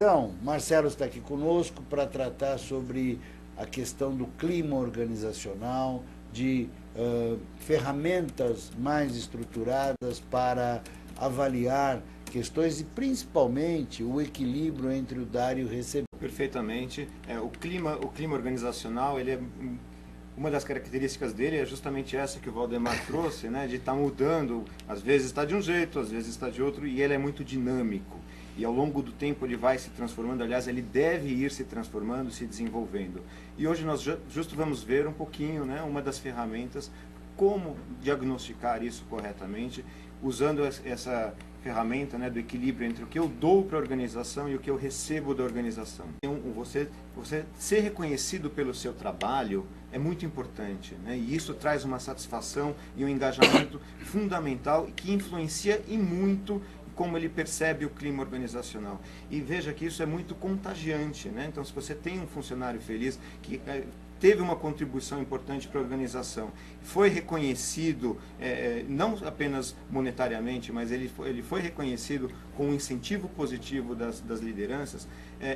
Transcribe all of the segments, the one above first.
Então, Marcelo está aqui conosco para tratar sobre a questão do clima organizacional, de ferramentas mais estruturadas para avaliar questões e principalmente o equilíbrio entre o dar e o receber. Perfeitamente. O clima organizacional, ele é, uma das características dele é justamente essa que o Valdemar trouxe, né, de estar mudando, às vezes está de um jeito, às vezes está de outro, e ele é muito dinâmico. E ao longo do tempo ele vai se transformando, aliás, ele deve ir se transformando, se desenvolvendo. E hoje nós justo vamos ver um pouquinho, né, uma das ferramentas, como diagnosticar isso corretamente, usando essa ferramenta, né, do equilíbrio entre o que eu dou para a organização e o que eu recebo da organização. Então, você ser reconhecido pelo seu trabalho é muito importante, né, e isso traz uma satisfação e um engajamento fundamental que influencia e muito como ele percebe o clima organizacional. E veja que isso é muito contagiante, né? Então, se você tem um funcionário feliz que teve uma contribuição importante para a organização, foi reconhecido, não apenas monetariamente, mas ele foi reconhecido com um incentivo positivo das lideranças,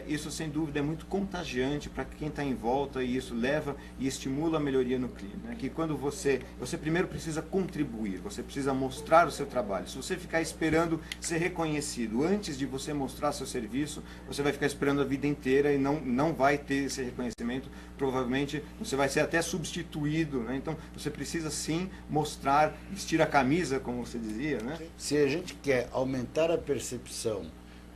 isso sem dúvida é muito contagiante para quem está em volta, e isso leva e estimula a melhoria no clima. Né? Que quando você primeiro precisa contribuir, você precisa mostrar o seu trabalho. Se você ficar esperando ser reconhecido antes de você mostrar seu serviço, você vai ficar esperando a vida inteira e não vai ter esse reconhecimento. Provavelmente você vai ser até substituído, né? Então você precisa sim mostrar, vestir a camisa, como você dizia, né? Se a gente quer aumentar a percepção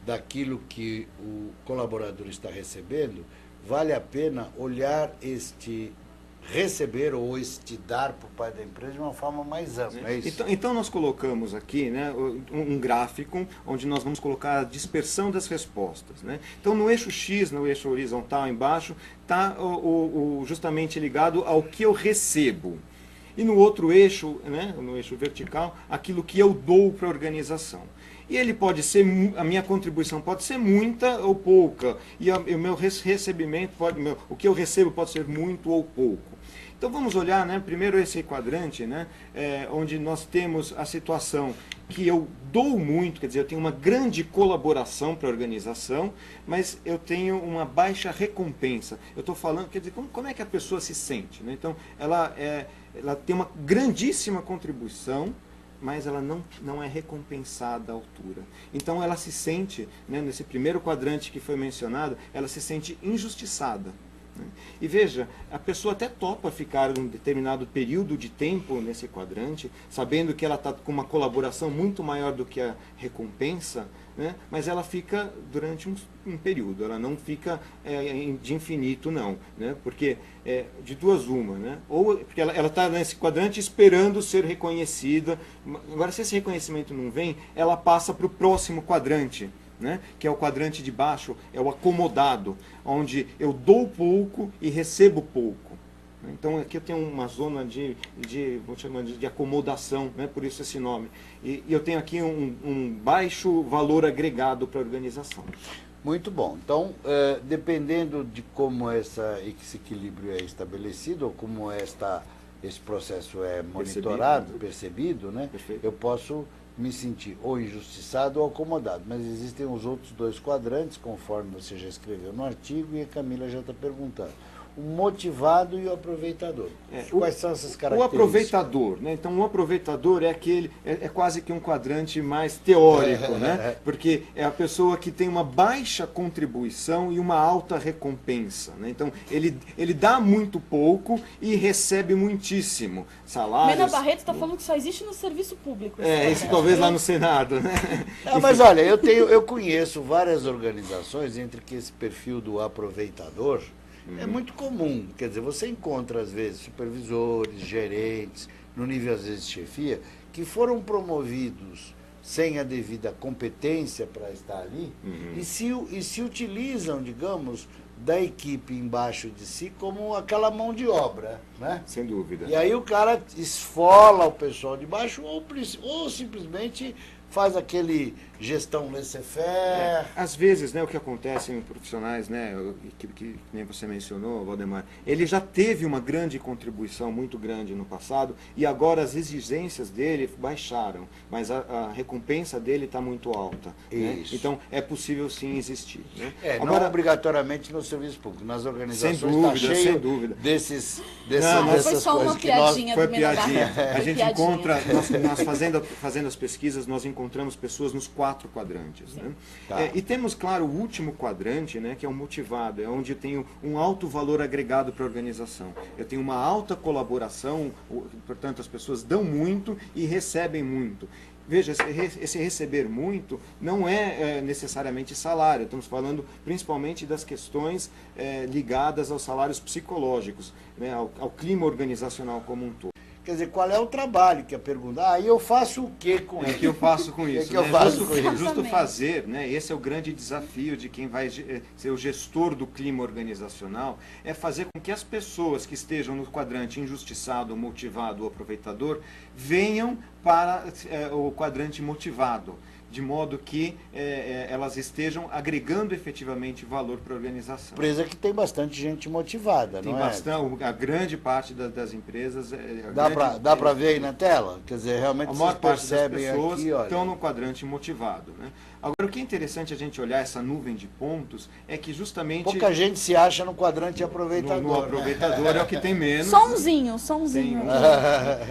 daquilo que o colaborador está recebendo, vale a pena olhar este receber ou este dar por parte da empresa de uma forma mais ampla. É isso? Então nós colocamos aqui, né, um gráfico onde nós vamos colocar a dispersão das respostas. Né? Então no eixo X, no eixo horizontal embaixo, está justamente ligado ao que eu recebo. E no outro eixo, né, no eixo vertical, aquilo que eu dou para a organização. E ele pode ser, a minha contribuição pode ser muita ou pouca, e o meu recebimento, o que eu recebo pode ser muito ou pouco. Então vamos olhar, né, primeiro esse quadrante, né, onde nós temos a situação que eu dou muito, quer dizer, eu tenho uma grande colaboração para a organização, mas eu tenho uma baixa recompensa. Eu estou falando, quer dizer, como é que a pessoa se sente? Né? Então ela tem uma grandíssima contribuição, mas ela não é recompensada à altura. Então ela se sente, né, nesse primeiro quadrante que foi mencionado, ela se sente injustiçada. Né? E veja, a pessoa até topa ficar um determinado período de tempo nesse quadrante, sabendo que ela está com uma colaboração muito maior do que a recompensa, né? Mas ela fica durante um período, ela não fica de infinito não, né? Porque de duas uma, né? Ou porque ela está nesse quadrante esperando ser reconhecida, agora se esse reconhecimento não vem, ela passa para o próximo quadrante, né? Que é o quadrante de baixo, é o acomodado, onde eu dou pouco e recebo pouco. Então aqui eu tenho uma zona vou chamar de acomodação, né? Por isso esse nome. E eu tenho aqui um baixo valor agregado para a organização. Muito bom. Então, dependendo de como esse equilíbrio é estabelecido, ou como esse processo é monitorado, percebido, né? Eu posso me sentir ou injustiçado ou acomodado. Mas existem os outros dois quadrantes, conforme você já escreveu no artigo, e a Camila já está perguntando. O motivado e o aproveitador. Quais são essas características? O aproveitador, né? Então o aproveitador é quase que um quadrante mais teórico, né? Porque é a pessoa que tem uma baixa contribuição e uma alta recompensa, né? Então ele dá muito pouco e recebe muitíssimo. Salários. Mena Barreto está falando que só existe no serviço público. Isso talvez lá no Senado, né? Não, mas olha, eu conheço várias organizações entre que esse perfil do aproveitador é muito comum. Quer dizer, você encontra, às vezes, supervisores, gerentes, no nível, às vezes, de chefia, que foram promovidos sem a devida competência para estar ali, e se utilizam, digamos, da equipe embaixo de si como aquela mão de obra, né? Sem dúvida. E aí o cara esfola o pessoal de baixo ou simplesmente faz aquele gestão laissez-faire. Às vezes, né, o que acontece em profissionais, né, que nem você mencionou, Valdemar, ele já teve uma grande contribuição, muito grande no passado, e agora as exigências dele baixaram, mas a recompensa dele está muito alta. Né? Então, é possível sim existir. Né? Agora, não obrigatoriamente no serviço público, nas organizações sem dúvida. dessas foi só uma coisas que piadinha Foi do piadinha. A gente piadinha. encontra, nós fazendo as pesquisas, nós encontramos pessoas nos 4 quadrantes. Né? Tá. E temos, claro, o último quadrante, né, que é o motivado, é onde eu tenho um alto valor agregado para a organização. Eu tenho uma alta colaboração, portanto, as pessoas dão muito e recebem muito. Veja, esse receber muito não é necessariamente salário, estamos falando principalmente das questões ligadas aos salários psicológicos, né, ao clima organizacional como um todo. Quer dizer, qual é o trabalho que a pergunta? E eu faço o que com isso? O que eu faço com isso? que eu faço com isso? Justo fazer, né? Esse é o grande desafio de quem vai ser o gestor do clima organizacional, é fazer com que as pessoas que estejam no quadrante injustiçado, motivado ou aproveitador, venham para o quadrante motivado, de modo que elas estejam agregando efetivamente valor para a organização. Empresa que tem bastante gente motivada, Tem não bastante, a grande parte das empresas... Dá para ver aí na tela? Quer dizer, realmente a maior parte das percebem pessoas aqui, olha. estão no quadrante motivado. Né? Agora, o que é interessante a gente olhar essa nuvem de pontos é que justamente... Pouca gente se acha no quadrante aproveitador. No aproveitador é o que tem menos. Somzinho.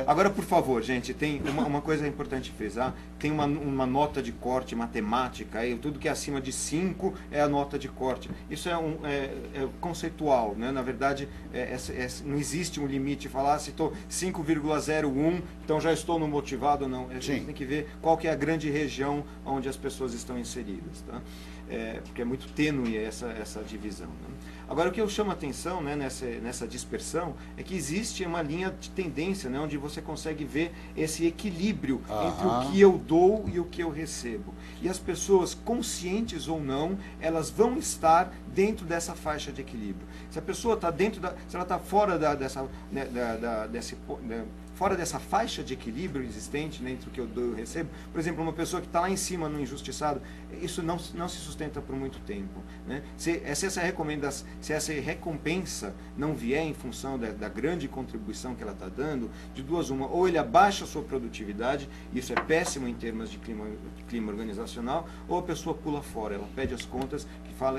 Agora, por favor, gente, tem uma coisa importante frisar, tem uma nota de corte matemática, aí tudo que é acima de 5 é a nota de corte. Isso é conceitual, né? Na verdade, não existe um limite, falar se estou 5,01, então já estou no motivado, não. A gente tem que ver qual que é a grande região onde as pessoas estão inseridas, tá? Porque é muito tênue essa divisão. Né? Agora, o que eu chamo a atenção, né, nessa dispersão é que existe uma linha de tendência, né, onde você consegue ver esse equilíbrio entre o que eu dou e o que eu recebo. E as pessoas, conscientes ou não, elas vão estar dentro dessa faixa de equilíbrio. Se a pessoa está se ela está fora fora dessa faixa de equilíbrio existente, né, entre o que eu dou e eu recebo, por exemplo, uma pessoa que está lá em cima no injustiçado, isso não se sustenta por muito tempo. Né? Se essa recompensa não vier em função da grande contribuição que ela está dando, de duas uma, ou ele abaixa a sua produtividade, isso é péssimo em termos de clima organizacional, ou a pessoa pula fora, ela pede as contas,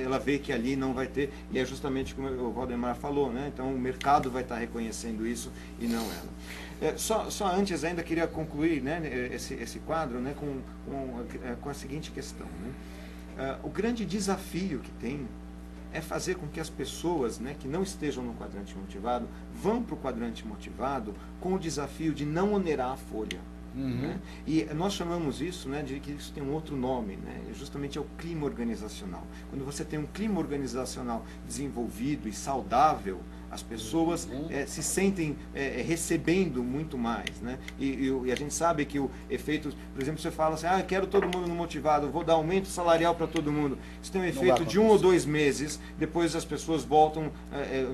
ela vê que ali não vai ter, e é justamente como o Valdemar falou, né? Então o mercado vai estar reconhecendo isso e não ela. Só antes ainda queria concluir, né, esse quadro, né, com a seguinte questão. Né? O grande desafio que tem é fazer com que as pessoas, né, que não estejam no quadrante motivado vão para o quadrante motivado com o desafio de não onerar a folha. Né? E nós chamamos isso, né, de que isso tem um outro nome, né? Justamente é o clima organizacional. Quando você tem um clima organizacional desenvolvido e saudável, as pessoas se sentem recebendo muito mais. Né? E a gente sabe que o efeito, por exemplo, você fala assim, eu quero todo mundo motivado, vou dar aumento salarial para todo mundo. Isso tem um efeito de 1 ou 2 meses, depois as pessoas voltam,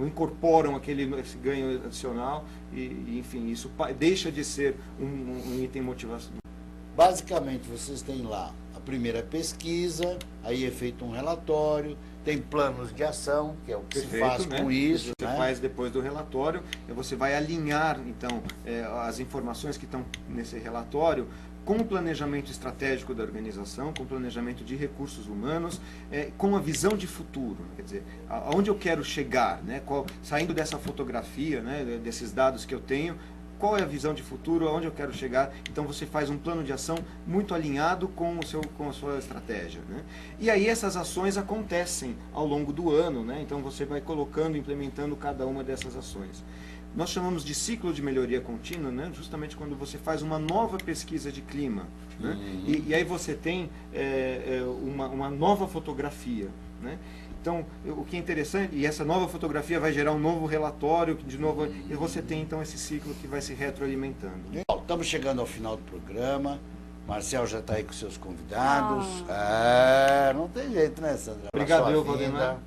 incorporam esse ganho adicional e enfim, isso deixa de ser um item motivacional. Basicamente, vocês têm lá a primeira pesquisa, aí é feito um relatório, tem planos de ação, que é o que se faz com isso. Você faz depois do relatório, você vai alinhar, então, as informações que estão nesse relatório com o planejamento estratégico da organização, com o planejamento de recursos humanos, com a visão de futuro. Quer dizer, aonde eu quero chegar, né? Saindo dessa fotografia, né, desses dados que eu tenho, qual é a visão de futuro, aonde eu quero chegar. Então você faz um plano de ação muito alinhado com a sua estratégia. Né? E aí essas ações acontecem ao longo do ano, né? Então você vai colocando, implementando cada uma dessas ações. Nós chamamos de ciclo de melhoria contínua, né? Justamente quando você faz uma nova pesquisa de clima. Né? E aí você tem uma nova fotografia. Né? Então, o que é interessante, e essa nova fotografia vai gerar um novo relatório, e você tem então esse ciclo que vai se retroalimentando. Bom, estamos chegando ao final do programa. Marcel já está aí com seus convidados. Não tem jeito, né, Sandra? Obrigado, Valdemar.